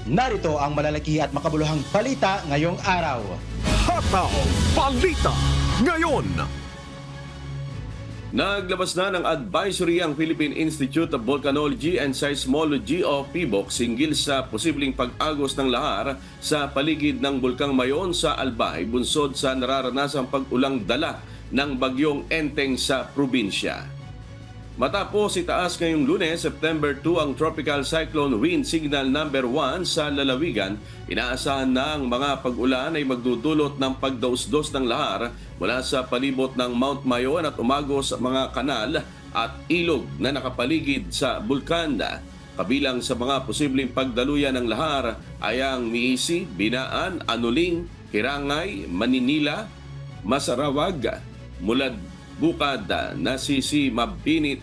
Narito ang malalaki at makabuluhang balita ngayong araw. Hataw Balita ngayon. Naglabas na ng advisory ang Philippine Institute of Volcanology and Seismology o PIVOC hinggil sa posibleng pag-agos ng lahar sa paligid ng Bulkang Mayon sa Albay, bunsod sa nararanasang pag-ulang dala ng bagyong Enteng sa probinsya. Matapos itaas ngayong Lunes, September 2 ang Tropical Cyclone Wind Signal number 1 sa lalawigan, inaasahan na ang mga pag-ulan ay magdudulot ng pagdausdos ng lahar mula sa palibot ng Mount Mayon at umagos sa mga kanal at ilog na nakapaligid sa bulkan. Kabilang sa mga posibleng pagdaluyan ng lahar ay ang Miisi, Binaan, Anuling, Hirangay, Maninila, Masarawag, Mulad Bukad, Nasisi, Mabinit,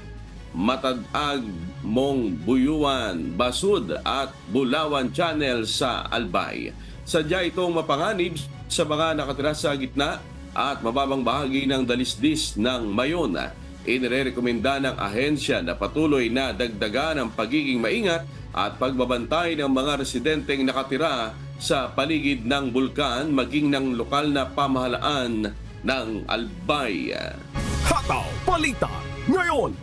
Matadag, Mong Buyuan, Basud at Bulawan Channel sa Albay. Sadya itong mapanganib sa mga nakatira sa gitna at mababang bahagi ng dalisdis ng Mayon. Inirekomenda ng ahensya na patuloy na dagdagan ang pagiging maingat at pagbabantay ng mga residenteng nakatira sa paligid ng bulkan maging ng lokal na pamahalaan ng Albay. Hataw Balita ngayon.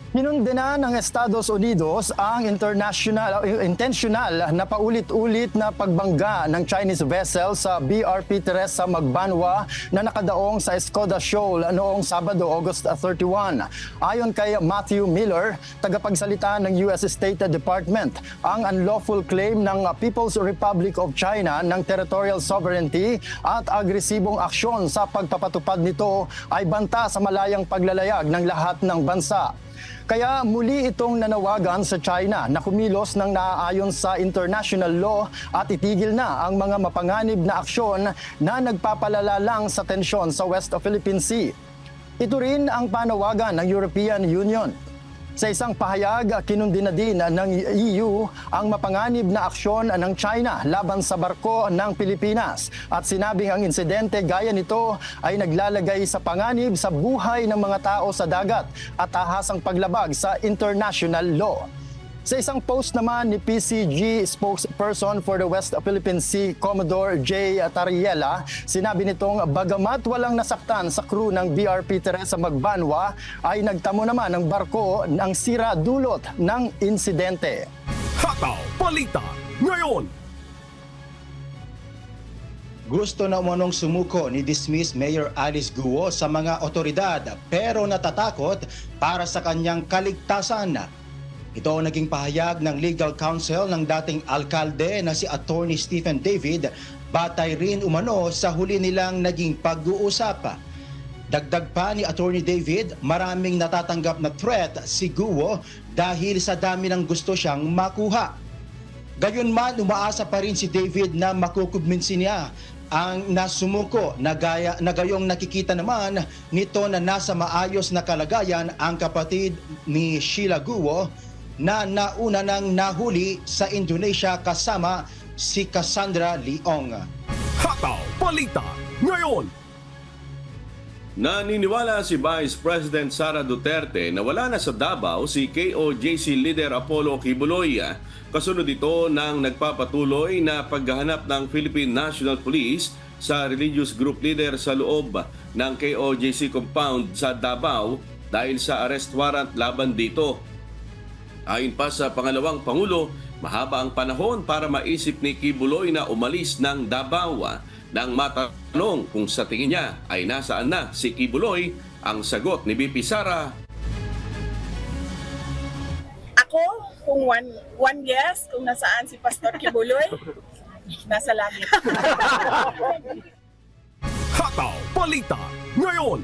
Hinundina ng Estados Unidos ang intentional na paulit-ulit na pagbangga ng Chinese vessel sa BRP Teresa Magbanwa na nakadaong sa Escoda Shoal noong Sabado, August 31. Ayon kay Matthew Miller, tagapagsalita ng US State Department, ang unlawful claim ng People's Republic of China ng territorial sovereignty at agresibong aksyon sa pagpapatupad nito ay banta sa malayang paglalayag ng lahat ng bansa. Kaya muli itong nanawagan sa China na kumilos ng naaayon sa international law at itigil na ang mga mapanganib na aksyon na nagpapalala lang sa tensyon sa West Philippine Sea. Ito rin ang panawagan ng European Union. Sa isang pahayag, kinundina din ng EU ang mapanganib na aksyon ng China laban sa barko ng Pilipinas at sinabing ang insidente gaya nito ay naglalagay sa panganib sa buhay ng mga tao sa dagat at ahasang paglabag sa international law. Sa isang post naman ni PCG spokesperson for the West Philippine Sea, Commodore J. Tariela, sinabi nitong bagamat walang nasaktan sa crew ng BRP Teresa Magbanwa, ay nagtamo naman ng barko ng sira dulot ng insidente. Hataw Balita ngayon. Gusto na umanong sumuko ni dismiss Mayor Alice Guo sa mga otoridad pero natatakot para sa kanyang kaligtasan. Ito ang naging pahayag ng legal counsel ng dating alkalde na si Attorney Stephen David, batay rin umano sa huli nilang naging pag-uusap. Dagdag pa ni Attorney David, maraming natatanggap na threat si Guo dahil sa dami ng gusto siyang makuha. Gayunman, umaasa pa rin si David na makukumbinsi niya ang nasumuko na gayong nakikita naman nito na nasa maayos na kalagayan ang kapatid ni Sheila Guo na nauna nang nahuli sa Indonesia kasama si Cassandra Leong. Hataw Balita ngayon. Naniniwala si Vice President Sara Duterte na wala na sa Davao si KOJC leader Apollo Kibuloy. Kasunod ito ng nagpapatuloy na paghahanap ng Philippine National Police sa religious group leader sa loob ng KOJC compound sa Davao dahil sa arrest warrant laban dito. Ayon pa sa pangalawang Pangulo, mahaba ang panahon para maisip ni Kibuloy na umalis ng Davao. Nang matanong kung sa tingin niya ay nasaan na si Kibuloy, ang sagot ni BP Sara, ako, kung one guess kung nasaan si Pastor Kibuloy, nasa langit. Hataw Balita ngayon.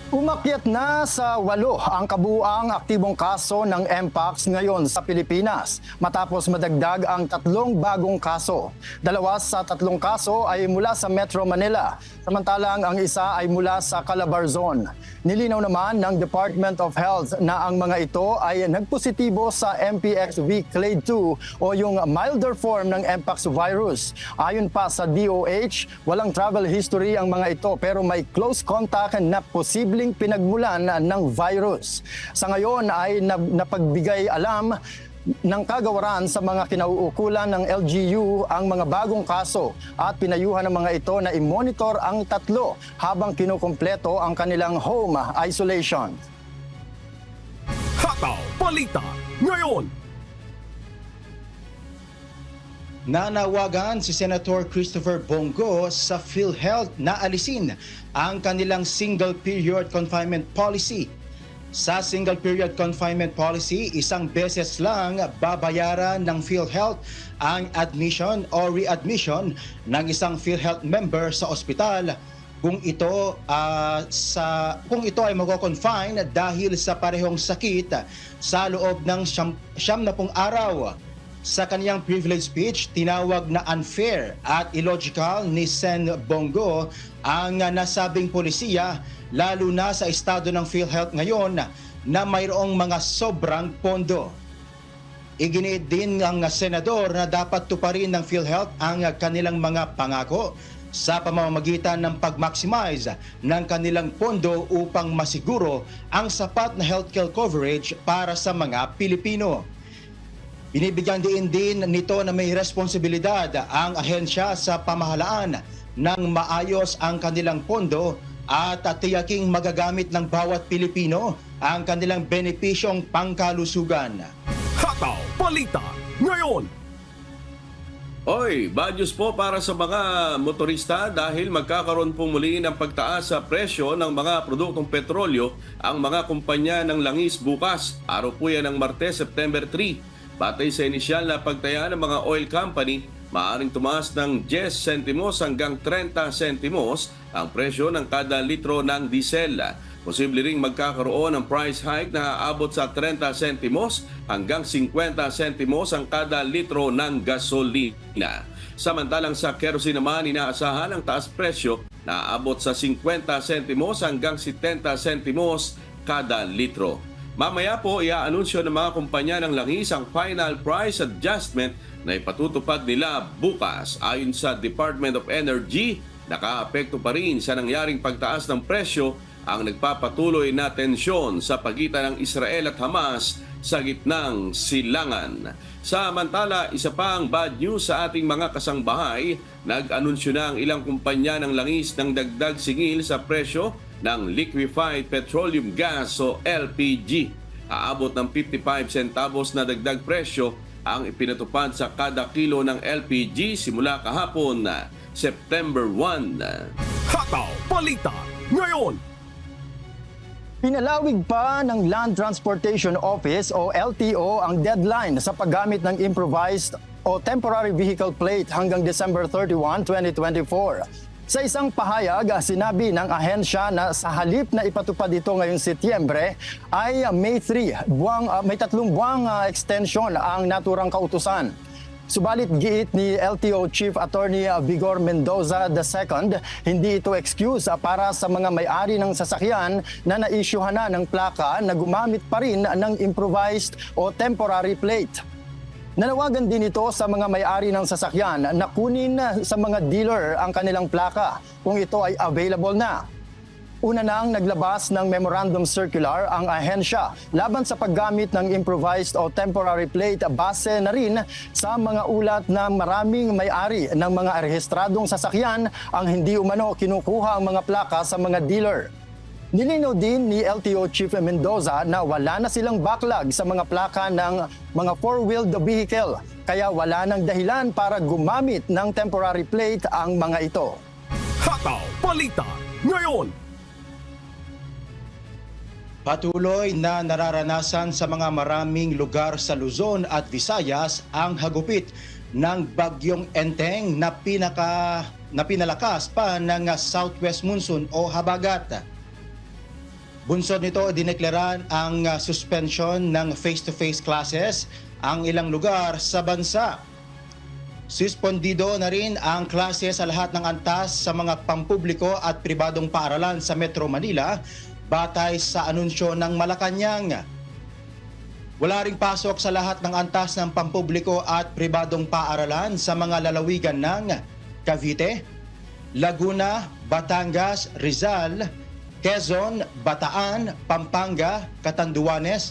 Umakyat na sa 8 ang kabuuang aktibong kaso ng Mpox ngayon sa Pilipinas matapos madagdag ang 3 bagong kaso. 2 sa 3 kaso ay mula sa Metro Manila, samantalang ang isa ay mula sa Calabarzon. Nilinaw naman ng Department of Health na ang mga ito ay nagpositibo sa MPX-V clade 2 o yung milder form ng Mpox virus. Ayon pa sa DOH, walang travel history ang mga ito pero may close contact na posibleng pinagmulan ng virus. Sa ngayon ay napagbigay alam ng kagawaran sa mga kinauukulan ng LGU ang mga bagong kaso at pinayuhan ng mga ito na i-monitor ang tatlo habang kinukumpleto ang kanilang home isolation. Hataw Balita ngayon. Nanawagan si Senator Christopher Bongo sa PhilHealth na alisin ang kanilang single period confinement policy. Sa single period confinement policy, isang beses lang babayaran ng PhilHealth ang admission o readmission ng isang PhilHealth member sa ospital kung ito ay mako-confine dahil sa parehong sakit sa loob ng 70 araw. Sa kaniyang privilege speech, tinawag na unfair at illogical ni Sen. Bongo ang nasabing polisiya, lalo na sa estado ng PhilHealth ngayon na mayroong mga sobrang pondo. Iginiit din ng senador na dapat tuparin ng PhilHealth ang kanilang mga pangako sa pamamagitan ng pag-maximize ng kanilang pondo upang masiguro ang sapat na healthcare coverage para sa mga Pilipino. Binibigyan din nito na may responsibilidad ang ahensya sa pamahalaan ng maayos ang kanilang pondo at tiyaking magagamit ng bawat Pilipino ang kanilang benepisyong pangkalusugan. Hataw Balita ngayon. Oy, bad news po para sa mga motorista dahil magkakaroon po muli ng pagtaas sa presyo ng mga produktong petrolyo ang mga kumpanya ng langis bukas. Araw po yan ng Martes, September 3. Batay sa inisyal na pagtaya ng mga oil company, maaaring tumaas ng 10 sentimos hanggang 30 sentimos ang presyo ng kada litro ng diesel. Posible ring magkakaroon ng price hike na aabot sa 30 sentimos hanggang 50 sentimos ang kada litro ng gasolina. Samantalang sa kerosene naman, inaasahan ang taas presyo na aabot sa 50 sentimos hanggang 70 sentimos kada litro. Mamaya po, i-aanunsyo ng mga kumpanya ng langis ang final price adjustment na ipatutupad nila bukas. Ayon sa Department of Energy, nakaapekto pa rin sa nangyaring pagtaas ng presyo ang nagpapatuloy na tensyon sa pagitan ng Israel at Hamas sa gitnang silangan. Samantala, isa pa ang bad news sa ating mga kasangbahay. Nag-anunsyo na ang ilang kumpanya ng langis ng dagdag singil sa presyo ng liquefied petroleum gas o LPG. Aabot ng 55 centavos na dagdag presyo ang ipinatupad sa kada kilo ng LPG simula kahapon na September 1. Hataw Balita ngayon. Pinalawig pa ng Land Transportation Office o LTO ang deadline sa paggamit ng improvised o temporary vehicle plate hanggang December 31, 2024. Sa isang pahayag, sinabi ng ahensya na sa halip na ipatupad ito ngayong Setyembre ay may 3 buwang extension ang naturang kautusan. Subalit giit ni LTO Chief Attorney Vigor Mendoza II, hindi ito excuse para sa mga may-ari ng sasakyan na naisyuhan na ng plaka na gumamit pa rin ng improvised o temporary plate. Nanawagan din ito sa mga may-ari ng sasakyan na kunin sa mga dealer ang kanilang plaka kung ito ay available na. Una nang naglabas ng memorandum circular ang ahensya laban sa paggamit ng improvised o temporary plate base na rin sa mga ulat na maraming may-ari ng mga rehistradong sasakyan ang hindi umano kinukuha ang mga plaka sa mga dealer. Nilinaw din ni LTO Chief Mendoza na wala na silang backlog sa mga plaka ng mga four-wheeled vehicle, kaya wala nang dahilan para gumamit ng temporary plate ang mga ito. Hataw Balita ngayon. Patuloy na nararanasan sa mga maraming lugar sa Luzon at Visayas ang hagupit ng bagyong Enteng na pinalakas pa ng southwest monsoon o habagat. Bunsod nito, dineklara ang suspension ng face-to-face classes ang ilang lugar sa bansa. Suspendido na rin ang klase sa lahat ng antas sa mga pampubliko at pribadong paaralan sa Metro Manila batay sa anunsyo ng Malacanang. Wala ring pasok sa lahat ng antas ng pampubliko at pribadong paaralan sa mga lalawigan ng Cavite, Laguna, Batangas, Rizal, Quezon, Bataan, Pampanga, Catanduanes,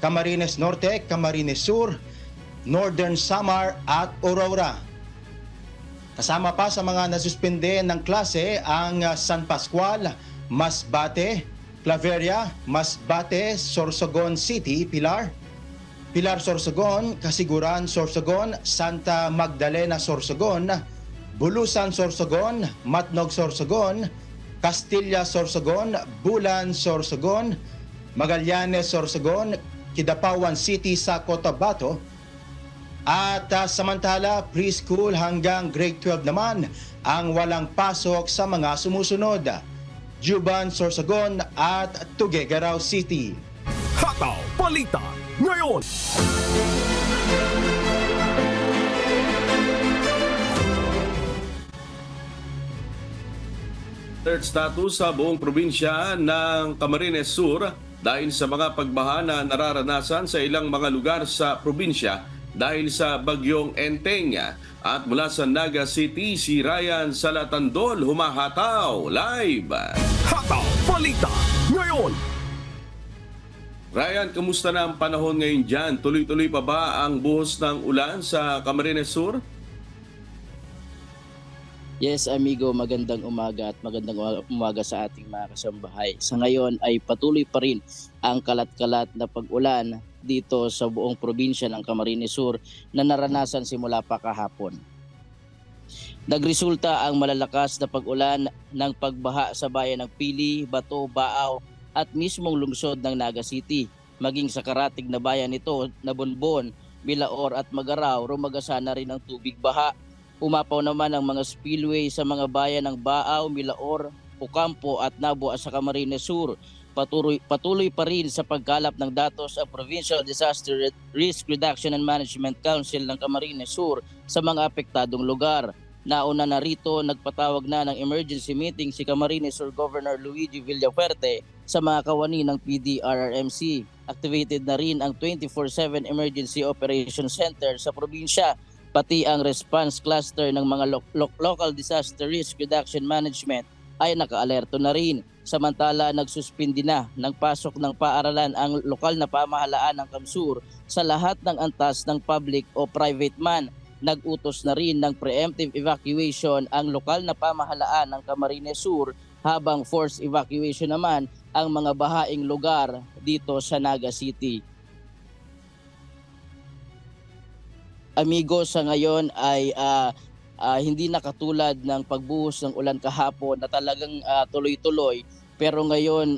Camarines Norte, Camarines Sur, Northern Samar at Aurora. Kasama pa sa mga nasuspende ng klase ang San Pascual, Masbate, Claveria, Masbate, Sorsogon City, Pilar, Sorsogon, Kasiguran, Sorsogon, Santa Magdalena, Sorsogon, Bulusan, Sorsogon, Matnog, Sorsogon, Castilla, Sorsogon, Bulan, Sorsogon, Magallanes, Sorsogon, Kidapawan City sa Cotabato. At samantala, preschool hanggang grade 12 naman ang walang pasok sa mga sumusunod. Juban, Sorsogon at Tuguegarao City. Hataw Balita ngayon. Third status sa buong probinsya ng Camarines Sur dahil sa mga pagbaha na nararanasan sa ilang mga lugar sa probinsya dahil sa bagyong Enteng. At mula sa Naga City, si Ryan Salatandol humahataw live. Hataw Balita ngayon. Ryan, kamusta na ang panahon ngayon dyan? Tuloy-tuloy pa ba ang buhos ng ulan sa Camarines Sur? Yes, amigo, magandang umaga at magandang umaga sa ating mga kasambahay. Sa ngayon ay patuloy pa rin ang kalat-kalat na pag-ulan dito sa buong probinsya ng Camarines Sur na naranasan simula pa kahapon. Nagresulta ang malalakas na pag-ulan ng pagbaha sa bayan ng Pili, Bato, Baaw at mismong lungsod ng Naga City. Maging sa karatig na bayan nito na Bonbon, Milaor at Magaraw, rumagasa na rin ang tubig baha. Umapaw naman ang mga spillway sa mga bayan ng Baaw, Milaor, Ocampo at Nabua sa Camarines Sur. Patuloy pa rin sa pagkalap ng datos ang Provincial Disaster Risk Reduction and Management Council ng Camarines Sur sa mga apektadong lugar. Nauna na rito, nagpatawag na ng emergency meeting si Camarines Sur Governor Luigi Villafuerte sa mga kawani ng PDRRMC. Activated na rin ang 24/7 Emergency Operation Center sa probinsya, pati ang response cluster ng mga local disaster risk reduction management ay nakaalerto na rin. Samantala, nagsuspindi na ng pasok ng paaralan ang lokal na pamahalaan ng Kamsur sa lahat ng antas ng public o private man. Nag-utos na rin ng preemptive evacuation ang lokal na pamahalaan ng Camarines Sur habang forced evacuation naman ang mga bahaing lugar dito sa Naga City. Amigo, sa ngayon ay hindi na katulad ng pagbuhos ng ulan kahapon na talagang tuloy-tuloy. Pero ngayon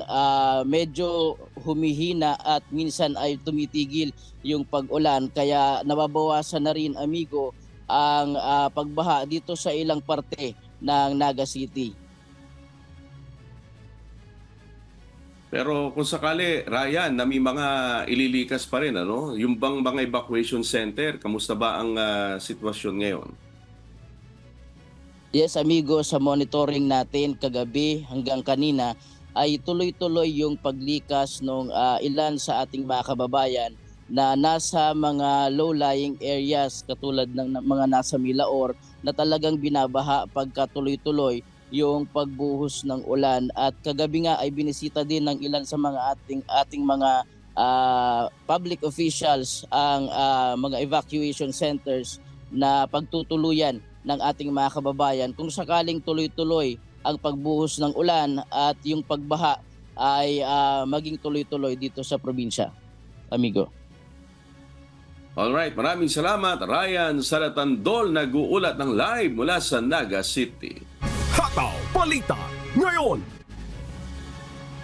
medyo humihina at minsan ay tumitigil yung pag-ulan. Kaya nababawasan na rin, amigo, ang pagbaha dito sa ilang parte ng Naga City. Pero kung sakali, Ryan, na may mga ililikas pa rin, ano? Yung bang mga evacuation center, kamusta ba ang sitwasyon ngayon? Yes, amigo, sa monitoring natin kagabi hanggang kanina ay tuloy-tuloy yung paglikas ng ilan sa ating mga kababayan na nasa mga low-lying areas katulad ng mga nasa Milaor na talagang binabaha pagka tuloy-tuloy yung pagbuhos ng ulan. At kagabi nga ay binisita din ng ilan sa mga ating mga public officials ang mga evacuation centers na pagtutuluyan ng ating mga kababayan kung sakaling tuloy-tuloy ang pagbuhos ng ulan at yung pagbaha ay maging tuloy-tuloy dito sa probinsya, amigo. Alright, maraming salamat, Ryan Salatandol, nag-uulat ng live mula sa Naga City. Hataw Balita ngayon.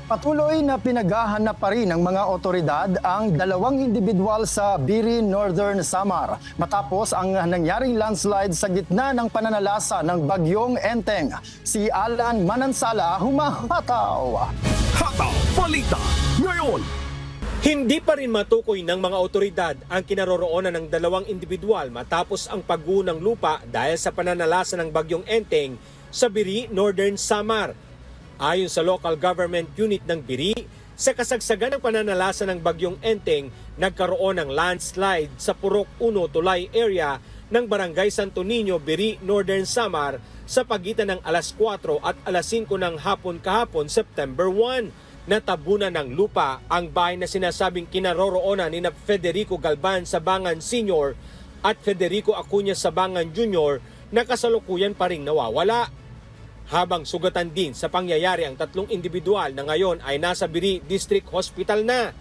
Patuloy na pinaghahanap pa rin ng mga otoridad ang dalawang individual sa Biri, Northern Samar matapos ang nangyaring landslide sa gitna ng pananalasa ng bagyong Enteng. Si Alan Manansala humahataw. Hataw Balita ngayon. Hindi pa rin matukoy ng mga otoridad ang kinaroroonan ng dalawang individual matapos ang pagguho ng lupa dahil sa pananalasa ng bagyong Enteng sa Biri, Northern Samar. Ayon sa local government unit ng Biri, sa kasagsagan ng pananalasa ng bagyong Enteng, nagkaroon ng landslide sa Purok 1 Tulay area ng Barangay Santo Niño, Biri, Northern Samar sa pagitan ng alas 4 at alas 5 ng hapon kahapon, September 1. natabunan ng lupa ang bahay na sinasabing kinaroroonan ni Federico Galban Sabangan Sr. at Federico Acuña Sabangan Jr. na kasalukuyan pa ring nawawala. Habang sugatan din sa pangyayari ang tatlong individual na ngayon ay nasa Biri District Hospital na.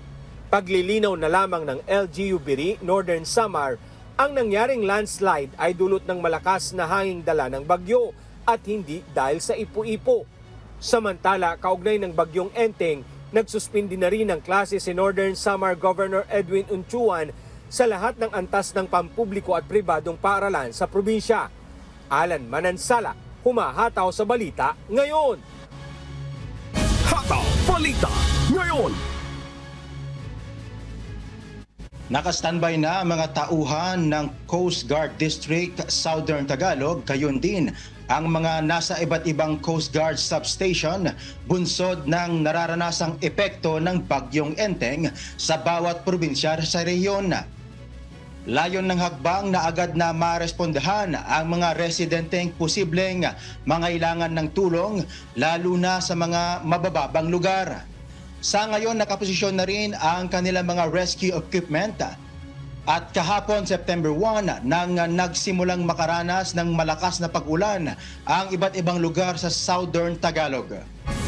Paglilinaw na lamang ng LGU Biri, Northern Samar, ang nangyaring landslide ay dulot ng malakas na hanging dala ng bagyo at hindi dahil sa ipo-ipo. Samantala, kaugnay ng bagyong Enteng, nagsuspindi na rin ng klase si Northern Samar Governor Edwin Unchuan sa lahat ng antas ng pampubliko at pribadong paaralan sa probinsya. Alan Manansala, humahataw sa balita ngayon. Hataw Balita ngayon. Nakastandby na mga tauhan ng Coast Guard District Southern Tagalog, gayon din ang mga nasa iba't ibang Coast Guard substation bunsod ng nararanasang epekto ng bagyong Enteng sa bawat probinsya sa rehiyon. Layon ng hakbang na agad na marespondahan ang mga residenteng posibleng mangailangan ng tulong lalo na sa mga mabababang lugar. Sa ngayon, nakaposisyon na rin ang kanilang mga rescue equipment at kahapon September 1 nang nagsimulang makaranas ng malakas na pag-ulan ang iba't ibang lugar sa Southern Tagalog.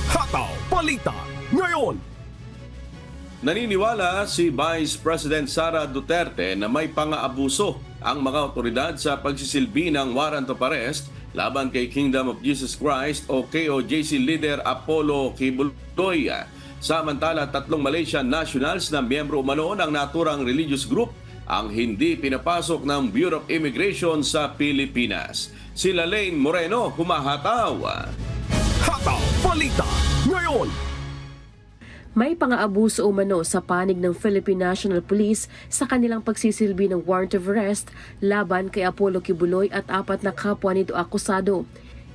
Hataw Balita ngayon. Naniniwala si Vice President Sara Duterte na may pang-aabuso ang mga otoridad sa pagsisilbi ng warrant of arrest laban kay Kingdom of Jesus Christ o KOJC leader Apollo Kibuloy. Samantala, 3 Malaysian nationals na miyembro umano ng naturang religious group ang hindi pinapasok ng Bureau of Immigration sa Pilipinas. Sila Lane Moreno, humahataw. Hataw Balita ngayon. May pang-aabuso umano sa panig ng Philippine National Police sa kanilang pagsisilbi ng warrant of arrest laban kay Apollo Kibuloy at 4 na kapwa nito akusado.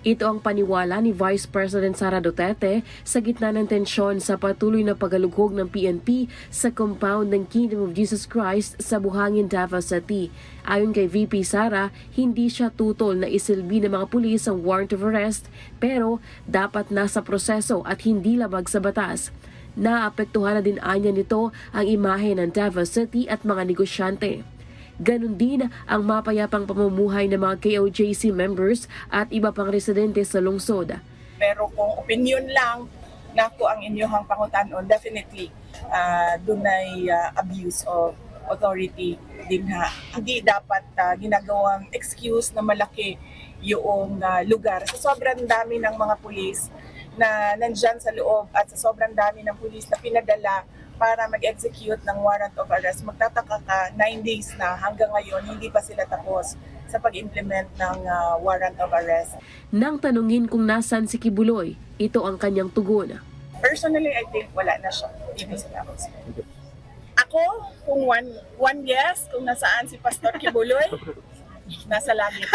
Ito ang paniwala ni Vice President Sara Duterte sa gitna ng tensyon sa patuloy na pagalughog ng PNP sa compound ng Kingdom of Jesus Christ sa Buhangin, Davao City. Ayon kay VP Sara, hindi siya tutol na isilbi ng mga pulis ang warrant of arrest pero dapat nasa proseso at hindi labag sa batas. Naapektuhan na din anya nito ang imahe ng Davao City at mga negosyante. Ganon din ang mapayapang pamumuhay ng mga KOJC members at iba pang residente sa lungsod. Pero kung opinion lang nako ang inyong pangutanon, definitely doon ay abuse of authority din ha. Hindi dapat ginagawang excuse na malaki yung lugar. Sa sobrang dami ng mga pulis na nandyan sa loob at sa sobrang dami ng pulis na pinadala para mag-execute ng warrant of arrest, magtataka ka 9 days na hanggang ngayon hindi pa sila tapos sa pag-implement ng warrant of arrest. Nang tanungin kung nasan si Kibuloy, ito ang kanyang tugon. Personally, I think wala na siya. Hindi sila ako, kung one yes, kung nasaan si Pastor Kibuloy, nasa langit.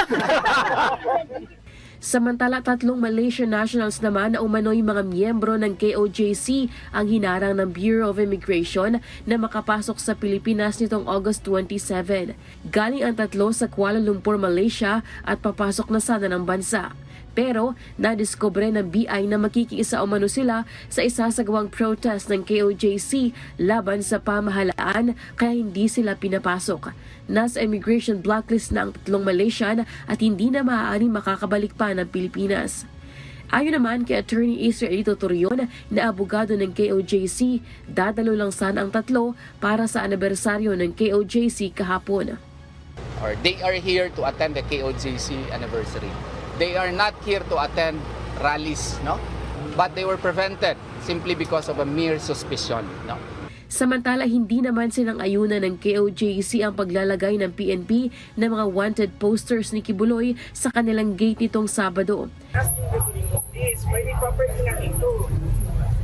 Samantala, 3 Malaysian nationals naman na umano'y mga miyembro ng KOJC ang hinarang ng Bureau of Immigration na makapasok sa Pilipinas nitong August 27. Galing ang 3 sa Kuala Lumpur, Malaysia at papasok na sana ng bansa. Pero nadiskubre ng BI na makikiisa umano sila sa isasagawang protest ng KOJC laban sa pamahalaan kaya hindi sila pinapasok. Nasa immigration blacklist na ang 3 Malaysian at hindi na maaaring makakabalik pa ng Pilipinas. Ayon naman kay Attorney Israelito Torion na abogado ng KOJC, dadalo lang sana ang 3 para sa anibersaryo ng KOJC kahapon. Or they are here to attend the KOJC anniversary. They are not here to attend rallies, no? But they were prevented simply because of a mere suspicion, no? Samantala, hindi naman silang ayunan ng KOJC ang paglalagay ng PNP ng mga wanted posters ni Kibuloy sa kanilang gate nitong Sabado. Pwede property nga ito.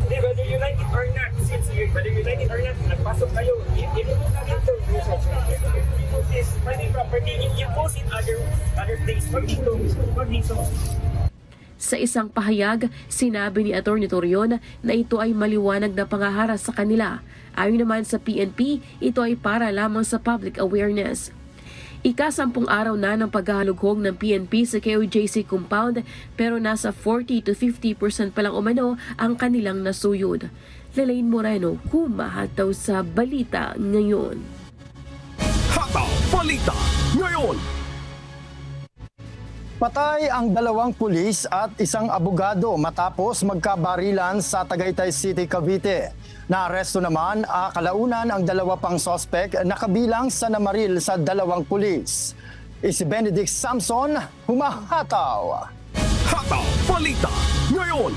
Whether you like it or not, since whether you like it or not, nagpasok kayo. If you look at it, pwede property, you post it other place. Pag dito. Sa isang pahayag, sinabi ni Atty. Torion na ito ay maliwanag na pangaharas sa kanila. Ayon naman sa PNP, ito ay para lamang sa public awareness. Ika-10 araw na ng paghahalughog ng PNP sa KOJC compound pero nasa 40 to 50% pa lang umano ang kanilang nasuyod. Lalaine Moreno, humahataw sa balita ngayon. Hataw Balita ngayon. Patay ang 2 pulis at isang abogado matapos magkabarilan sa Tagaytay City, Cavite. Naaresto naman kalaunan ang 2 pang sospek na kabilang sa namaril sa 2 pulis. Si Benedict Samson, humahataw. Hataw Balita ngayon.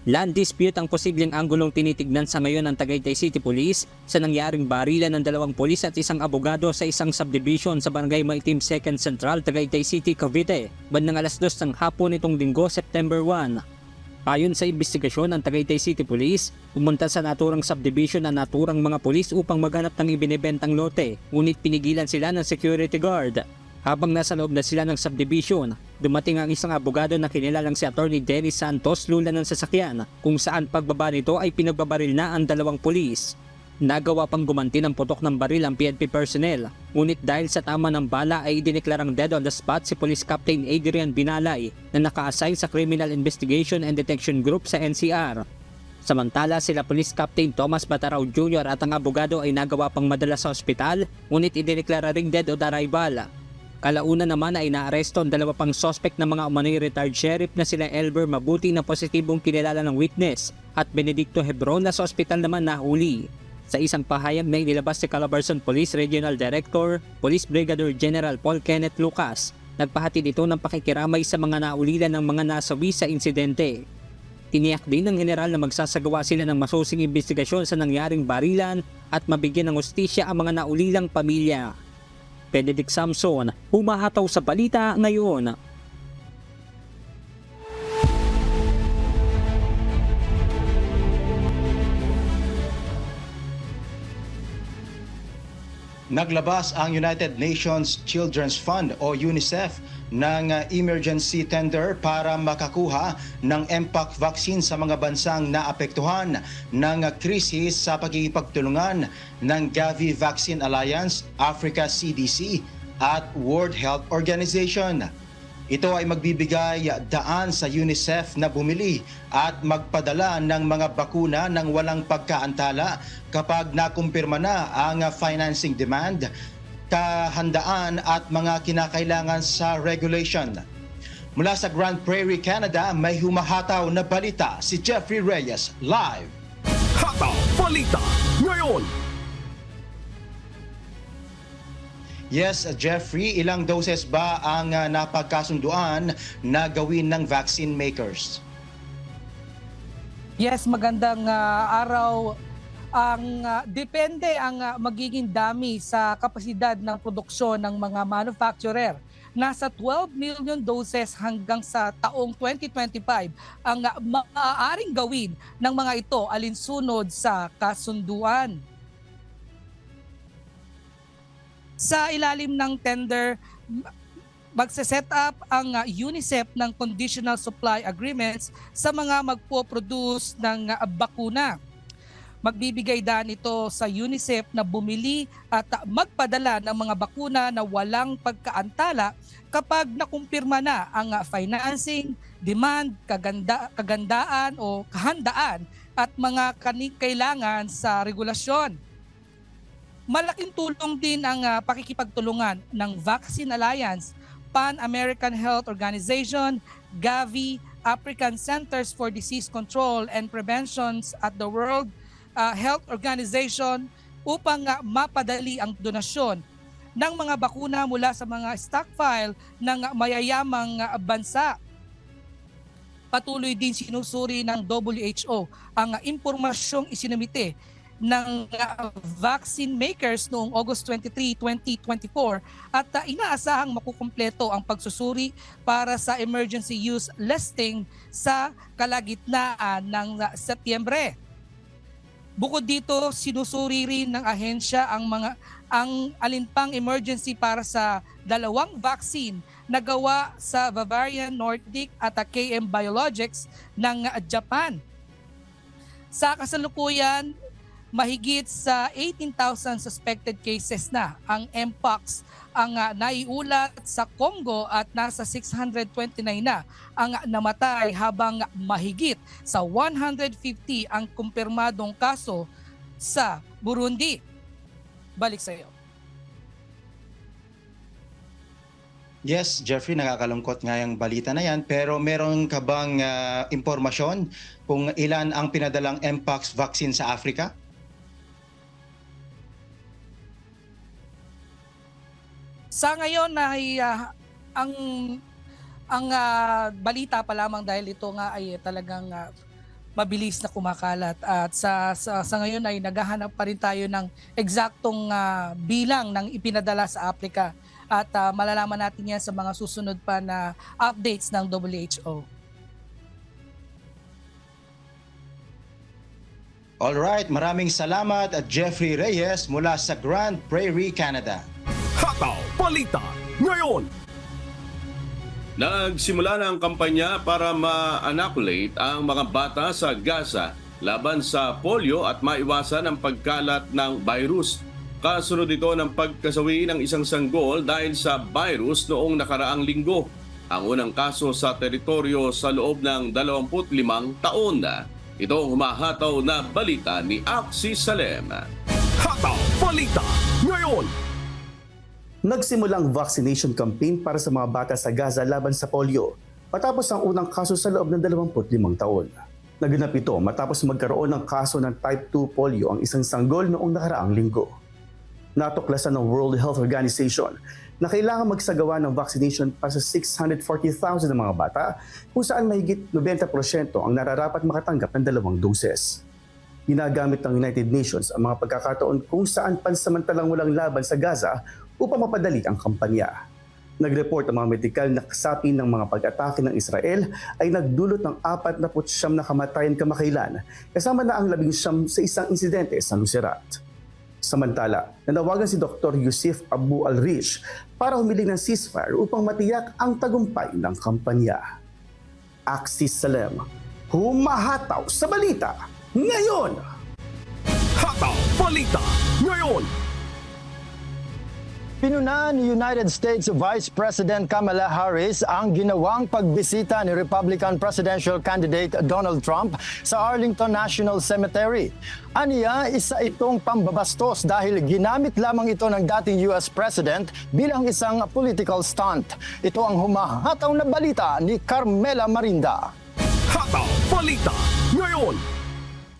Land dispute ang posibleng anggulong tinitignan sa ngayon ng Tagaytay City Police sa nangyaring barilan ng 2 pulis at isang abogado sa isang subdivision sa Barangay Maitim 2nd Central, Tagaytay City, Cavite, bandang alas 2 ng hapon nitong Linggo, September 1. Ayon sa investigasyon ng Tagaytay City Police, pumunta sa naturang subdivision ang naturang mga pulis upang maghanap ng ibinebentang lote, ngunit pinigilan sila ng security guard. Habang nasa loob na sila ng subdivision, dumating ang isang abogado na kinilalang si Attorney Dennis Santos lula ng sasakyan, kung saan pagbaba nito ay pinagbabaril na ang 2 pulis. Nagawa pang gumanti ng putok ng baril ang PNP personnel, ngunit dahil sa tama ng bala ay idineklarang dead on the spot si Police Captain Adrian Binalay na naka-assign sa Criminal Investigation and Detection Group sa NCR. Samantala sila Police Captain Thomas Bataraw Jr. at ang abogado ay nagawa pang madala sa ospital, ngunit idineklara ring dead on arrival. Kalauna naman ay naaresto ang 2 pang suspect na mga umano'y retired sheriff na sila Elber Mabuti na positibong kilala ng witness at Benedicto Hebron na sa ospital naman nahuli. Sa isang pahayag na inilabas si Calabarzon Police Regional Director, Police Brigadier General Paul Kenneth Lucas, nagpahatid ito ng pakikiramay sa mga naulilan ng mga nasawi sa insidente. Tiniyak din ng general na magsasagawa sila ng masusing investigasyon sa nangyaring barilan at mabigyan ng hustisya ang mga naulilang pamilya. Benedict Samson, humahataw sa balita ngayon. Naglabas ang United Nations Children's Fund o UNICEF ng emergency tender para makakuha ng Mpox vaccine sa mga bansang naapektuhan ng krisis sa pagkikipagtulungan ng Gavi Vaccine Alliance, Africa CDC at World Health Organization. Ito ay magbibigay daan sa UNICEF na bumili at magpadala ng mga bakuna ng walang pagkaantala kapag nakumpirma na ang financing demand, kahandaan at mga kinakailangan sa regulation. Mula sa Grand Prairie, Canada, may humahataw na balita si Jeffrey Reyes, live. Hataw Balita ngayon. Yes, Jeffrey, ilang doses ba ang napagkasunduan na gawin ng vaccine makers? Yes, magandang araw. Depende ang magiging dami sa kapasidad ng produksyon ng mga manufacturer. Nasa 12 million doses hanggang sa taong 2025 ang maaaring gawin ng mga ito alinsunod sa kasunduan. Sa ilalim ng tender, magse-set up ang UNICEF ng conditional supply agreements sa mga magpo-produce ng bakuna. Magbibigay daan ito sa UNICEF na bumili at magpadala ng mga bakuna na walang pagkaantala kapag nakumpirma na ang financing, demand, kagandaan o kahandaan at mga kailangan sa regulasyon. Malaking tulong din ang pakikipagtulungan ng Vaccine Alliance, Pan-American Health Organization, Gavi, African Centers for Disease Control and Prevention at the World Health Organization upang mapadali ang donasyon ng mga bakuna mula sa mga stockpile ng mayayamang bansa. Patuloy din sinusuri ng WHO ang impormasyong isinumite ng vaccine makers noong August 23, 2024 at inaasahang makukumpleto ang pagsusuri para sa emergency use listing sa kalagitnaan ng Setyembre. Bukod dito, sinusuri rin ng ahensya ang alinpang emergency para sa 2 vaccine na gawa sa Bavarian Nordic at KM Biologics ng Japan. Sa kasalukuyan, mahigit sa 18,000 suspected cases na ang Mpox ang naiulat sa Congo at nasa 629 na ang namatay habang mahigit sa 150 ang kumpirmadong kaso sa Burundi. Balik sa iyo. Yes, Jeffrey, nakakalungkot nga yung balita na yan. Pero meron ka bang impormasyon kung ilan ang pinadalang Mpox vaccine sa Africa? Sa ngayon ay ang balita pa lamang dahil ito nga ay talagang mabilis na kumakalat at sa ngayon ay naghahanap pa rin tayo ng eksaktong bilang ng ipinadala sa Africa at malalaman natin yan sa mga susunod pa na updates ng WHO. Alright, maraming salamat at Jeffrey Reyes mula sa Grand Prairie, Canada. Hataw Balita ngayon. Nagsimula na ang kampanya para ma-inoculate ang mga bata sa Gaza laban sa polio at maiwasan ang pagkalat ng virus. Kasunod ito ng pagkasawi ng isang sanggol dahil sa virus noong nakaraang linggo. Ang unang kaso sa teritoryo sa loob ng 25 taon na. Ito ang humahataw na balita ni Axie Salem. Hataw Balita ngayon. Nagsimulang vaccination campaign para sa mga bata sa Gaza laban sa polio matapos ang unang kaso sa loob ng 25 taon. Naganap ito matapos magkaroon ng kaso ng type 2 polio ang isang sanggol noong nakaraang linggo. Natuklasan ng World Health Organization na kailangan magsagawa ng vaccination para sa 640,000 ng mga bata kung saan mahigit 90% ang nararapat makatanggap ng 2 doses. Ginagamit ng United Nations ang mga pagkakataon kung saan pansamantalang walang laban sa Gaza upang mapadali ang kampanya. Nag-report ang mga medikal na kasapi ng mga pag-atake ng Israel ay nagdulot ng 49 na kamatayan kamakailan, kasama na ang 19 sa isang insidente sa Nuseirat. Samantala, nanawagan si Dr. Yusuf Abu Al-Rish para humiling ng ceasefire upang matiyak ang tagumpay ng kampanya. Axie Salem, humahataw sa balita ngayon! Hataw Balita ngayon. Pinuna ni United States Vice President Kamala Harris ang ginawang pagbisita ni Republican presidential candidate Donald Trump sa Arlington National Cemetery. Aniya, isa itong pambabastos dahil ginamit lamang ito ng dating US President bilang isang political stunt. Ito ang humahataw na balita ni Carmela Marinda. Hataw Balita ngayon.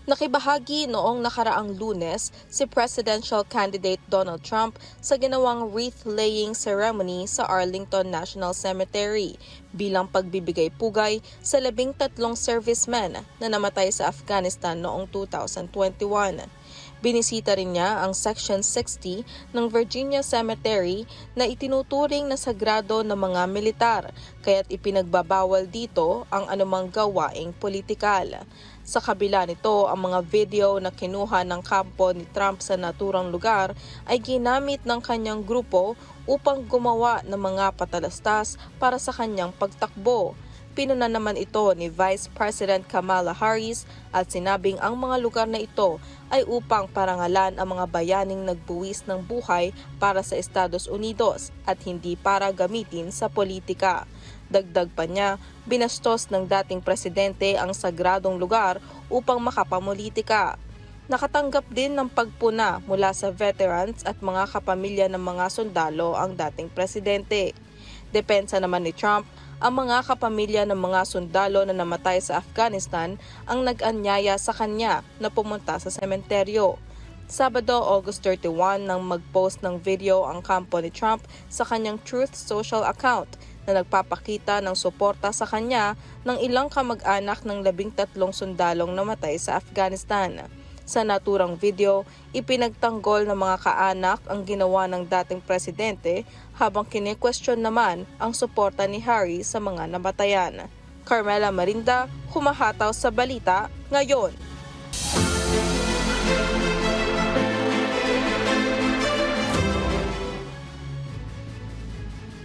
Nakibahagi noong nakaraang Lunes si presidential candidate Donald Trump sa ginawang wreath-laying ceremony sa Arlington National Cemetery bilang pagbibigay pugay sa 13 servicemen na namatay sa Afghanistan noong 2021. Binisita rin niya ang Section 60 ng Virginia Cemetery na itinuturing na sagrado ng mga militar, kaya't ipinagbabawal dito ang anumang gawaing politikal. Sa kabila nito, ang mga video na kinuha ng kampo ni Trump sa naturang lugar ay ginamit ng kanyang grupo upang gumawa ng mga patalastas para sa kanyang pagtakbo. Pinuna naman ito ni Vice President Kamala Harris at sinabing ang mga lugar na ito ay upang parangalan ang mga bayaning nagbuwis ng buhay para sa Estados Unidos at hindi para gamitin sa politika. Dagdag pa niya, binastos ng dating presidente ang sagradong lugar upang makapamulitika. Nakatanggap din ng pagpuna mula sa veterans at mga kapamilya ng mga sundalo ang dating presidente. Depensa naman ni Trump, ang mga kapamilya ng mga sundalo na namatay sa Afghanistan ang nag-anyaya sa kanya na pumunta sa sementeryo. Sabado, August 31 nang mag-post ng video ang kampo ni Trump sa kanyang Truth Social account na nagpapakita ng suporta sa kanya ng ilang kamag-anak ng 13 sundalong namatay sa Afghanistan. Sa naturang video, ipinagtanggol ng mga kaanak ang ginawa ng dating presidente habang kine-question naman ang suporta ni Harry sa mga namatayan. Carmela Marinda, humahataw sa balita ngayon.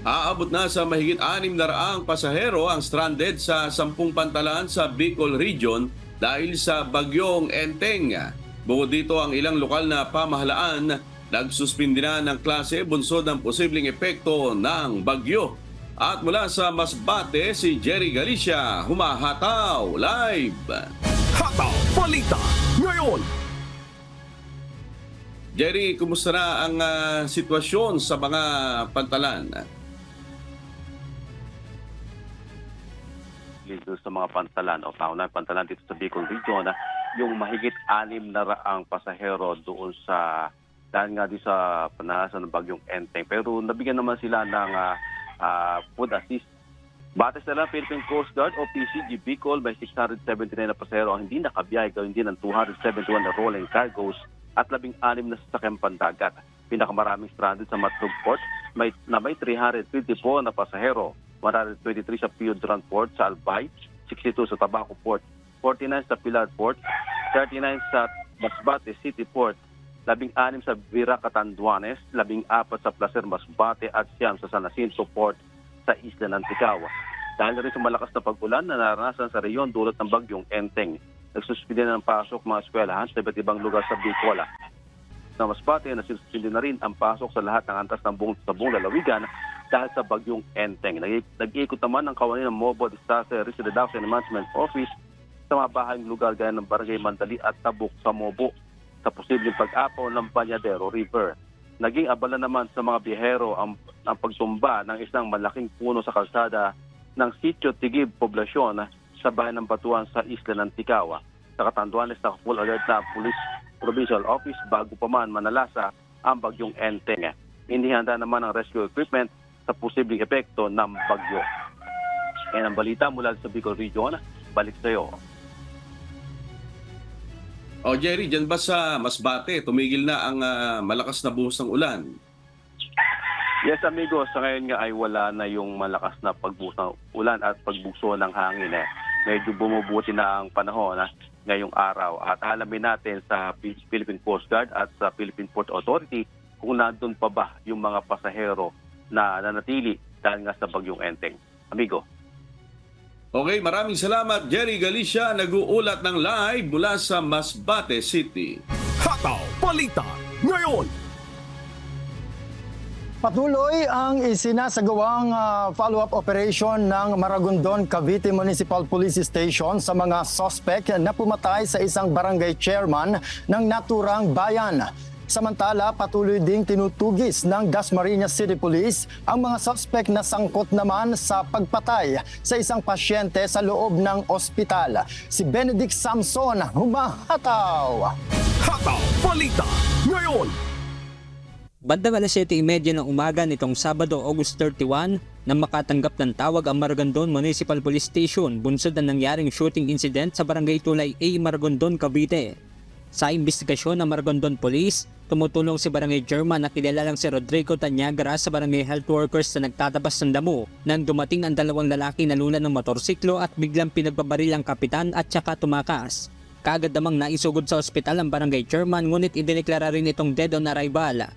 Aabot na sa mahigit 600 pasahero ang stranded sa 10 pantalan sa Bicol Region dahil sa bagyong Enteng. Bukod dito, ang ilang lokal na pamahalaan nagsuspindi na ng klase bunsod ng posibleng epekto ng bagyo. At mula sa Masbate, si Jerry Galicia, humahataw live. Hataw Balita ngayon. Jerry, kumusta na ang sitwasyon sa mga pantalan? Dito sa mga pantalan o taunang pantalan dito sa Bicol Region, yung mahigit 600 pasahero doon sa dahil nga di sa panalasan ng bagyong Enteng. Pero nabigyan naman sila ng food assist. Batas na lang Philippine Coast Guard o PCG Bicol, may 679 na pasahero ang hindi nakabiyahe, gawin din ng 271 na rolling cargoes at 16 na sasakyang pandagat. Pinakamaraming stranded sa Matlog Port, may 354 na pasahero, 123 sa Piodran Port sa Albay, 62 sa Tabaco Port, 49 sa Pilar Port, 39 sa Masbate City Port, 16 sa Vira Catanduanes, 14 sa Placer Masbate at 9 sa San Jacinto Port sa Isla ng Ticao. Dahil rin sa malakas na pag-ulan na naranasan sa reyon dulot ng bagyong Enteng, nagsuspindi na ng pasok mga eskwelahan sa iba't ibang lugar sa Bicol. Sa Masbate, nagsuspindi na rin ang pasok sa lahat ng antas ng buong lalawigan dahil sa bagyong Enteng. Nag-iikot naman ang kawani ng Mobile Disaster Risk Reduction and Management Office sa mga bahaging lugar gaya ng Barangay Mandali at Tabuk sa Mobo sa posibleng pag-apaw ng Bañadero River. Naging abala naman sa mga biyahero ang pagtumba ng isang malaking puno sa kalsada ng Sitio Tigib Poblasyon sa bayan ng Batuan sa Isla ng Ticao. Sa Catanduanes, naka-full alert na Police Provincial Office bago pa man manalasa ang bagyong Enteng. Inihanda naman ang rescue equipment sa posibleng epekto ng bagyo. Yan ang balita mula sa Bicol Region. Balik sa iyo. O Jerry, dyan ba sa Masbate, tumigil na ang malakas na buhos ng ulan? Yes, amigo. Sa ngayon nga ay wala na yung malakas na pagbuhos ng ulan at pagbugso ng hangin. Medyo bumubuti na ang panahon ngayong araw. At alamin natin sa Philippine Coast Guard at sa Philippine Port Authority kung nandun pa ba yung mga pasahero na nanatili dahil nga sa bagyong Enteng. Amigo. Okay, maraming salamat Jerry Galicia, nag-uulat ng live mula sa Masbate City. Hataw Balita ngayon. Patuloy ang isinasagawang follow-up operation ng Maragondon Cavite Municipal Police Station sa mga suspect na pumatay sa isang barangay chairman ng naturang bayan. Samantala, patuloy ding tinutugis ng Dasmariñas City Police ang mga suspect na sangkot naman sa pagpatay sa isang pasyente sa loob ng ospital. Si Benedict Samson, humahataw! Hataw Balita ngayon. Bandang alas 7:30 ng umaga nitong Sabado, August 31, nang makatanggap ng tawag ang Maragondon Municipal Police Station bunsod ng nangyaring shooting incident sa Barangay Tulay A, Maragondon, Cavite. Sa investigasyon ng Maragondon Police, tumutulong si Barangay Chairman na kilalang si Rodrigo Tanyagara sa Barangay Health Workers na nagtatabas ng damo nang dumating ang dalawang lalaki na lula ng motorsiklo at biglang pinagbabaril ang kapitan at saka tumakas. Kaagad namang naisugod sa ospital ang Barangay Chairman ngunit idineklara rin itong dead on arrival.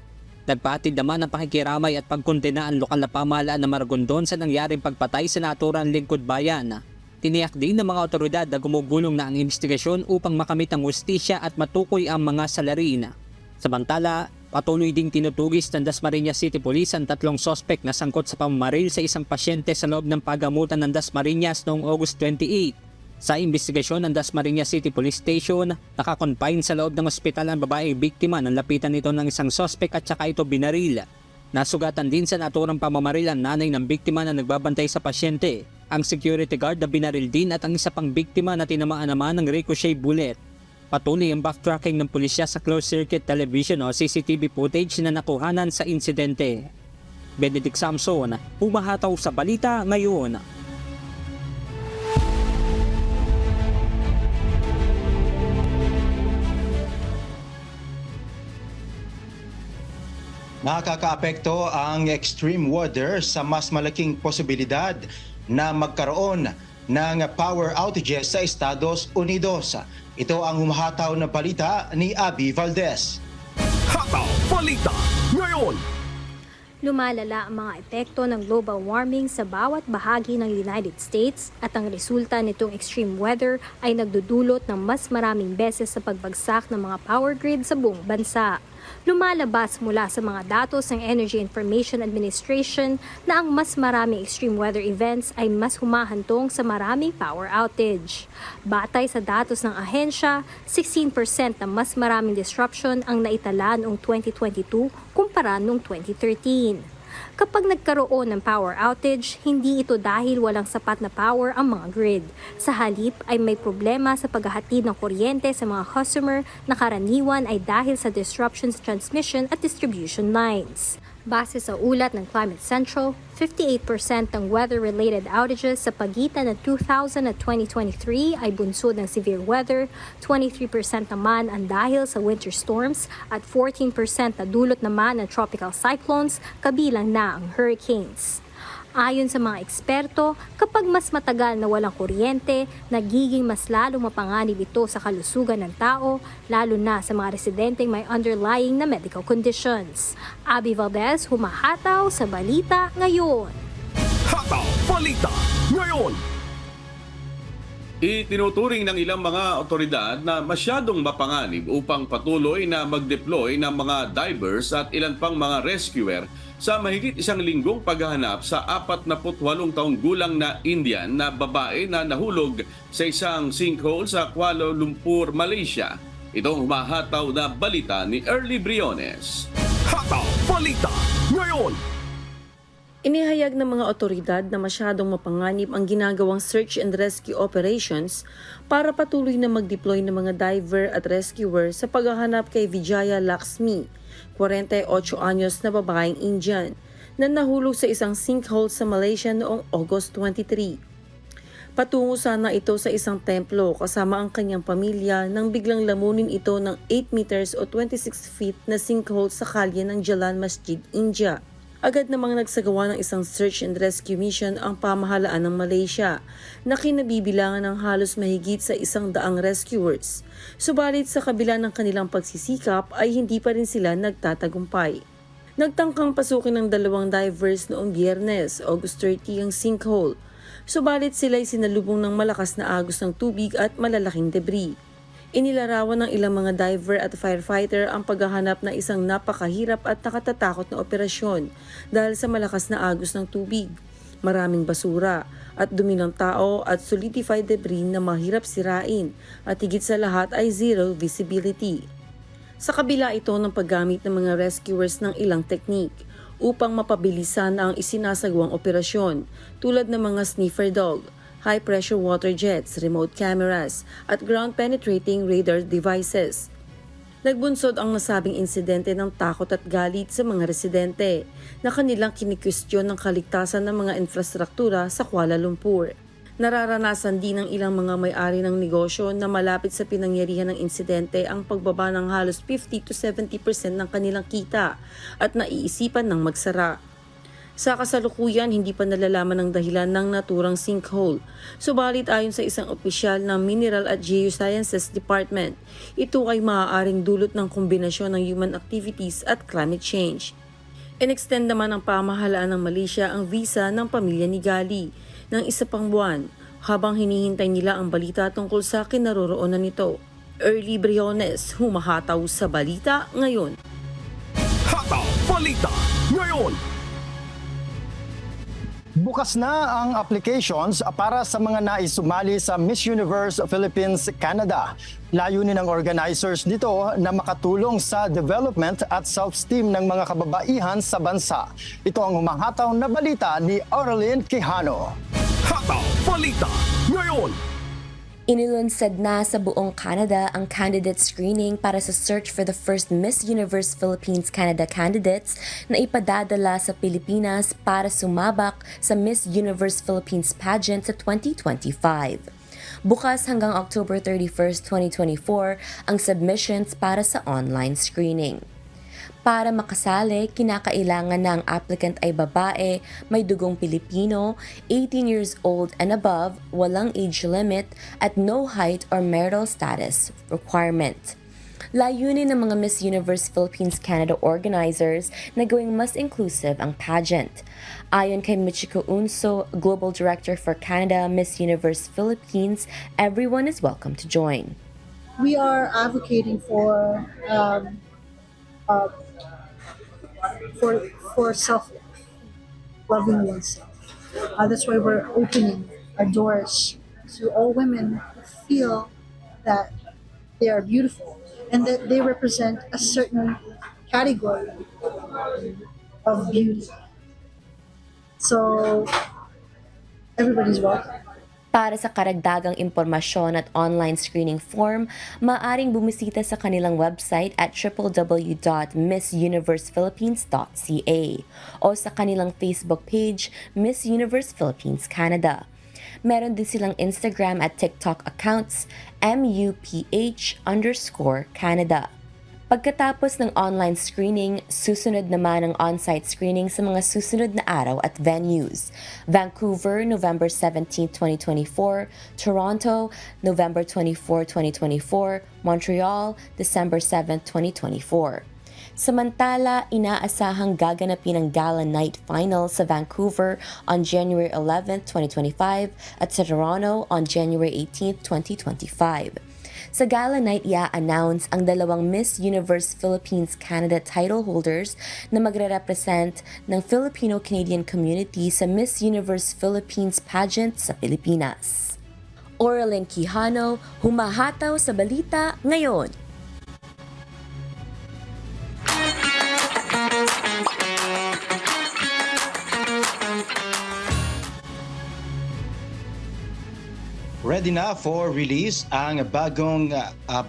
Nagpahatid naman ng pakikiramay at pagkondena ang lokal na pamahalaan ng Maragondon sa nangyaring pagpatay sa naturang lingkod bayan. Tiniyak din ng mga otoridad na gumugulong na ang investigasyon upang makamit ang hustisya at matukoy ang mga salarin. Samantala, patuloy ding tinutugis ng Dasmariñas City Police ang 3 sospek na sangkot sa pamamaril sa isang pasyente sa loob ng pagamutan ng Dasmariñas noong August 28. Sa investigasyon ng Dasmariñas City Police Station, nakakonfine sa loob ng ospital ang babaeng biktima nang lapitan nito ng isang sospek at saka ito binaril. Nasugatan din sa naturang pamamaril ang nanay ng biktima na nagbabantay sa pasyente, ang security guard na binaril din at ang isa pang biktima na tinamaan naman ng ricochet bullet. Patuloy ang backtracking ng pulisya sa closed-circuit television o CCTV footage na nakuhanan sa insidente. Benedict Samson, humahataw sa balita ngayon. Nakakaapekto ang extreme weather sa mas malaking posibilidad na magkaroon ng power outages sa Estados Unidos. Ito ang humahataw na balita ni Abby Valdez. Hataw Balita ngayon. Lumalala ang mga epekto ng global warming sa bawat bahagi ng United States at ang resulta nitong extreme weather ay nagdudulot ng mas maraming beses sa pagbagsak ng mga power grid sa buong bansa. Lumalabas mula sa mga datos ng Energy Information Administration na ang mas maraming extreme weather events ay mas humahantong sa maraming power outage. Batay sa datos ng ahensya, 16% na mas maraming disruption ang naitala noong 2022 kumpara noong 2013. Kapag nagkaroon ng power outage, hindi ito dahil walang sapat na power ang mga grid. Sa halip ay may problema sa paghahatid ng kuryente sa mga customer na karaniwan ay dahil sa disruption sa transmission at distribution lines. Base sa ulat ng Climate Central, 58% ng weather-related outages sa pagitan ng 2000 at 2023 ay bunsod ng severe weather, 23% naman ang dahil sa winter storms at 14% na dulot naman ng tropical cyclones, kabilang na ang hurricanes. Ayon sa mga eksperto, kapag mas matagal na walang kuryente, nagiging mas lalong mapanganib ito sa kalusugan ng tao, lalo na sa mga residenteng may underlying na medical conditions. Abby Valdez, humahataw sa Balita Ngayon. Hataw Balita Ngayon. Itinuturing ng ilang mga otoridad na masyadong mapanganib upang patuloy na mag-deploy ng mga divers at ilan pang mga rescuer sa mahigit isang linggong paghahanap sa 48 taong gulang na Indian na babae na nahulog sa isang sinkhole sa Kuala Lumpur, Malaysia. Itong humahataw na balita ni Early Briones. Hataw Balita Ngayon. Inihayag ng mga otoridad na masyadong mapanganib ang ginagawang search and rescue operations para patuloy na mag-deploy ng mga diver at rescuer sa paghahanap kay Vijaya Lakshmi, 48 anyos na babaeng Indian, na nahulog sa isang sinkhole sa Malaysia noong August 23. Patungo sana ito sa isang templo kasama ang kanyang pamilya nang biglang lamunin ito ng 8 meters o 26 feet na sinkhole sa kalye ng Jalan Masjid, India. Agad namang nagsagawa ng isang search and rescue mission ang pamahalaan ng Malaysia na kinabibilangan ng halos mahigit sa 100 rescuers. Subalit sa kabila ng kanilang pagsisikap ay hindi pa rin sila nagtatagumpay. Nagtangkang pasukin ng 2 divers noong Biyernes, August 30 ang sinkhole. Subalit sila'y sinalubong ng malakas na agos ng tubig at malalaking debris. Inilarawan ng ilang mga diver at firefighter ang paghahanap na isang napakahirap at nakatatakot na operasyon dahil sa malakas na agos ng tubig, maraming basura at dumi ng tao at solidified debris na mahirap sirain at higit sa lahat ay zero visibility. Sa kabila ito ng paggamit ng mga rescuers ng ilang teknik upang mapabilisan ang isinasagawang operasyon tulad ng mga sniffer dog, high-pressure water jets, remote cameras, at ground-penetrating radar devices. Nagbunsod ang nasabing insidente ng takot at galit sa mga residente na kanilang kinikwestiyon ng kaligtasan ng mga infrastruktura sa Kuala Lumpur. Nararanasan din ng ilang mga may-ari ng negosyo na malapit sa pinangyarihan ng insidente ang pagbaba ng halos 50 to 70% ng kanilang kita at naiisipan ng magsara. Sa kasalukuyan, hindi pa nalalaman ang dahilan ng naturang sinkhole. Subalit ayon sa isang opisyal ng Mineral at Geosciences Department, ito ay maaaring dulot ng kombinasyon ng human activities at climate change. In-extend naman ng pamahalaan ng Malaysia ang visa ng pamilya ni Gali ng 1 pang buwan habang hinihintay nila ang balita tungkol sa kinaroroonan nito. Early Briones, humahataw sa Balita Ngayon. Hataw Balita Ngayon. Bukas na ang applications para sa mga nais sumali sa Miss Universe Philippines Canada. Layunin ng organizers nito na makatulong sa development at self-esteem ng mga kababaihan sa bansa. Ito ang humahataw na balita ni Aurelien Quijano. Hataw Balita Ngayon. Inilunsad na sa buong Canada ang candidate screening para sa search for the first Miss Universe Philippines Canada candidates na ipadadala sa Pilipinas para sumabak sa Miss Universe Philippines pageant sa 2025. Bukas hanggang October 31, 2024 ang submissions para sa online screening. Para makasali, kinakailangan na ang applicant ay babae, may dugong Pilipino, 18 years old and above, walang age limit, at no height or marital status requirement. Layunin ng mga Miss Universe Philippines Canada organizers na gawing mas inclusive ang pageant. Ayon kay Michiko Unso, Global Director for Canada Miss Universe Philippines, everyone is welcome to join. We are advocating for self-loving oneself. That's why we're opening our doors to all women who feel that they are beautiful and that they represent a certain category of beauty. So everybody's welcome. Para sa karagdagang impormasyon at online screening form, maaaring bumisita sa kanilang website at www.missuniversephilippines.ca o sa kanilang Facebook page, Miss Universe Philippines Canada. Meron din silang Instagram at TikTok accounts, MUPH_Canada. Pagkatapos ng online screening, susunod naman ang on-site screening sa mga susunod na araw at venues. Vancouver, November 17, 2024, Toronto, November 24, 2024, Montreal, December 7, 2024. Samantala, inaasahang gaganapin ang Gala Night Final sa Vancouver on January 11, 2025 at sa Toronto on January 18, 2025. Sa Gala Night, i-announce ang dalawang Miss Universe Philippines Canada title holders na magre-represent ng Filipino-Canadian community sa Miss Universe Philippines pageant sa Pilipinas. Oralyn Quijano, humahataw sa balita ngayon. Ready na for release ang bagong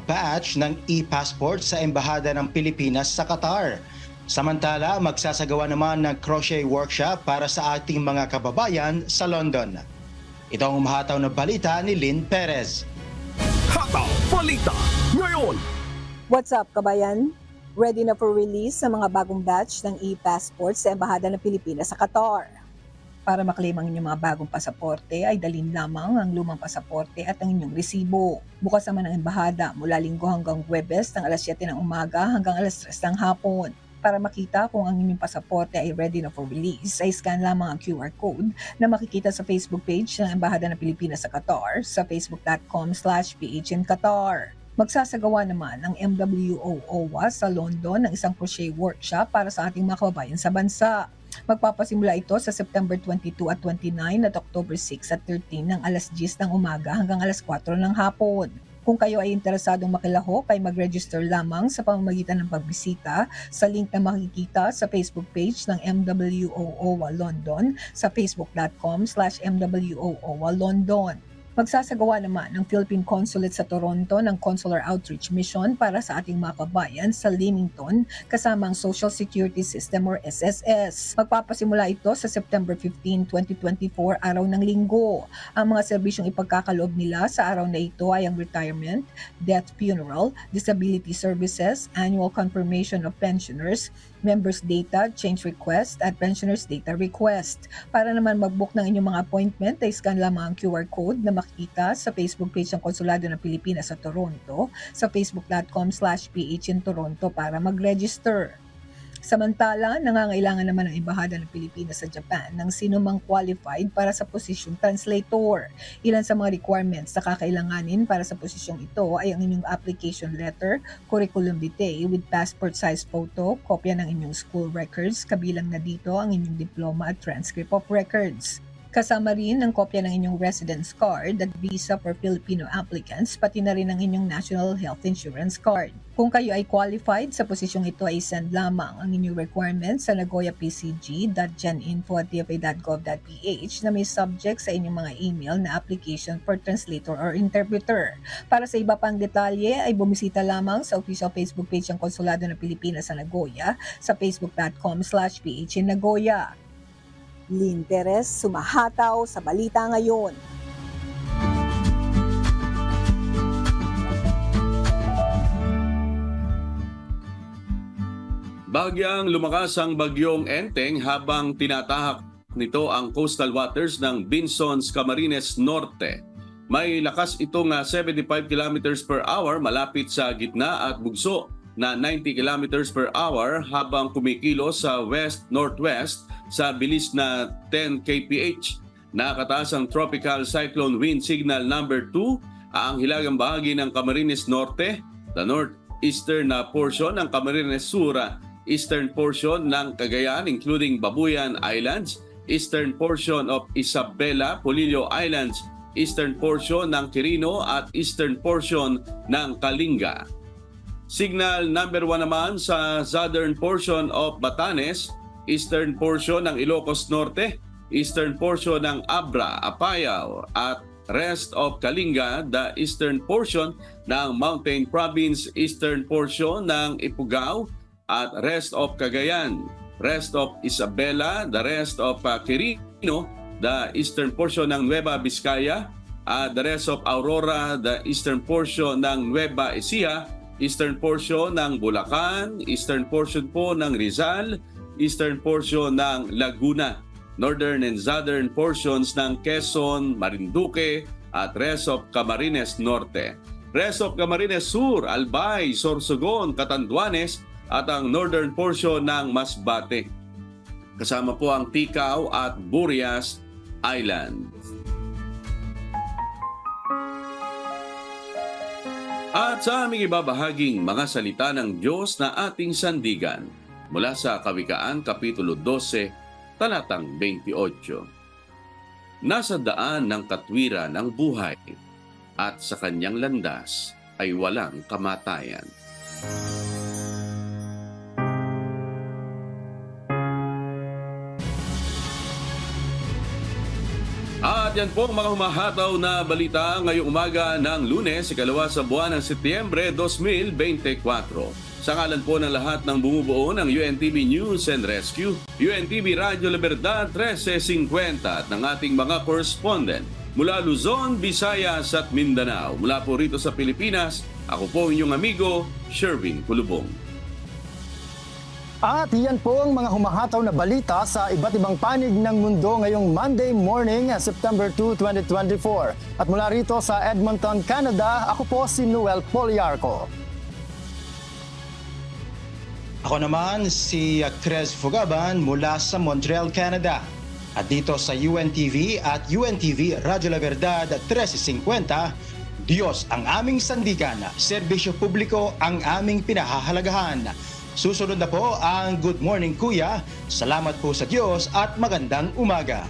batch ng e-passport sa Embahada ng Pilipinas sa Qatar. Samantala, magsasagawa naman ng crochet workshop para sa ating mga kababayan sa London. Ito ang umahataw na balita ni Lynn Perez. Hataw Balita ngayon. What's up, kabayan? Ready na for release sa mga bagong batch ng e-passport sa Embahada ng Pilipinas sa Qatar. Para maklaim ang inyong mga bagong pasaporte ay dalhin lamang ang lumang pasaporte at ang inyong resibo. Bukas naman ang embahada mula Linggo hanggang Huwebes ng alas 7 ng umaga hanggang alas 3 ng hapon. Para makita kung ang inyong pasaporte ay ready na for release, ay scan lamang ang QR code na makikita sa Facebook page ng Embahada ng Pilipinas sa Qatar sa facebook.com/PHNQatar. Magsasagawa naman ang MWO-OWA sa London ng isang crochet workshop para sa ating mga kababayan sa bansa. Magpapasimula ito sa September 22 at 29 at October 6 at 13 ng alas 10 ng umaga hanggang alas 4 ng hapon. Kung kayo ay interesadong makilahok, ay mag-register lamang sa pamamagitan ng pagbisita sa link na makikita sa Facebook page ng MWO-OWA London sa facebook.com/MWO-OWA London. Magsasagawa naman ng Philippine Consulate sa Toronto ng Consular Outreach Mission para sa ating mga kabayan sa Leamington kasama ang Social Security System or SSS. Magpapasimula ito sa September 15, 2024, araw ng Linggo. Ang mga serbisyong ipagkakaloob nila sa araw na ito ay ang retirement, death funeral, disability services, annual confirmation of pensioners, members data, change request, at pensioners data request. Para naman mag-book ng inyong mga appointment, ay scan lamang ang QR code na makikita sa Facebook page ng Konsulado ng Pilipinas sa Toronto sa facebook.com/PHNToronto para mag-register. Samantala, nangangailangan naman ang Embahada ng Pilipinas sa Japan ng sinumang qualified para sa posisyong translator. Ilan sa mga requirements na kakailanganin para sa posisyong ito ay ang inyong application letter, curriculum vitae with passport size photo, kopya ng inyong school records, kabilang na dito ang inyong diploma at transcript of records. Kasama rin ang kopya ng inyong residence card at visa for Filipino applicants, pati na rin ang inyong National Health Insurance Card. Kung kayo ay qualified sa posisyong ito, ay send lamang ang inyong requirements sa nagoyapcg.geninfo@tfa.gov.ph na may subject sa inyong mga email na application for translator or interpreter. Para sa iba pang detalye, ay bumisita lamang sa official Facebook page ng Konsulado ng Pilipinas sa Nagoya sa facebook.com/PHNNagoya. Lynn Perez, sumahataw sa balita ngayon. Bahagyang lumakas ang bagyong Enteng habang tinatahak nito ang coastal waters ng Binzons, Camarines Norte. May lakas itong 75 kilometers per hour malapit sa gitna at bugso na 90 kilometers per hour habang kumikilos sa west-northwest sa bilis na 10 kph. Nakataas ang Tropical Cyclone Wind Signal number 2 ang hilagang bahagi ng Camarines Norte, the northeastern portion ng Camarines Sur, eastern portion ng Cagayan including Babuyan Islands, eastern portion of Isabela, Polillo Islands, eastern portion ng Quirino at eastern portion ng Kalinga. Signal number 1 naman sa southern portion of Batanes, eastern portion ng Ilocos Norte, eastern portion ng Abra, Apayao at rest of Kalinga, the eastern portion ng Mountain Province, eastern portion ng Ifugao at rest of Cagayan, rest of Isabela, the rest of Quirino, the eastern portion ng Nueva Vizcaya, the rest of Aurora, the eastern portion ng Nueva Ecija, eastern portion ng Bulacan, eastern portion po ng Rizal, eastern portion ng Laguna, northern and southern portions ng Quezon, Marinduque at rest of Camarines Norte. Rest of Camarines Sur, Albay, Sorsogon, Catanduanes at ang northern portion ng Masbate. Kasama po ang Ticao at Burias Island. At sa aming ibabahaging mga salita ng Diyos na ating sandigan mula sa Kawikaan, Kapitulo 12, Talatang 28. Nasa daan ng katwiran ng buhay at sa kanyang landas ay walang kamatayan. At yan po ang mga humahataw na balita ngayong umaga ng Lunes, ikalawa sa buwan ng Setyembre 2024. Sa ngalan po ng lahat ng bumubuo ng UNTV News and Rescue, UNTV Radyo Libertad 1350 at ng ating mga correspondent mula Luzon, Visayas at Mindanao. Mula po rito sa Pilipinas, ako po inyong amigo, Sherwin Kulubong. At yan po ang mga humahataw na balita sa iba't ibang panig ng mundo ngayong Monday morning, September 2, 2024. At mula rito sa Edmonton, Canada, ako po si Noel Poliarco. Ako naman si Cres Fugaban mula sa Montreal, Canada. At dito sa UNTV at UNTV Radyo La Verdad 1350, Diyos ang aming sandigan, serbisyo publiko ang aming pinahahalagahan. Susunod na po ang Good Morning Kuya. Salamat po sa Diyos at magandang umaga.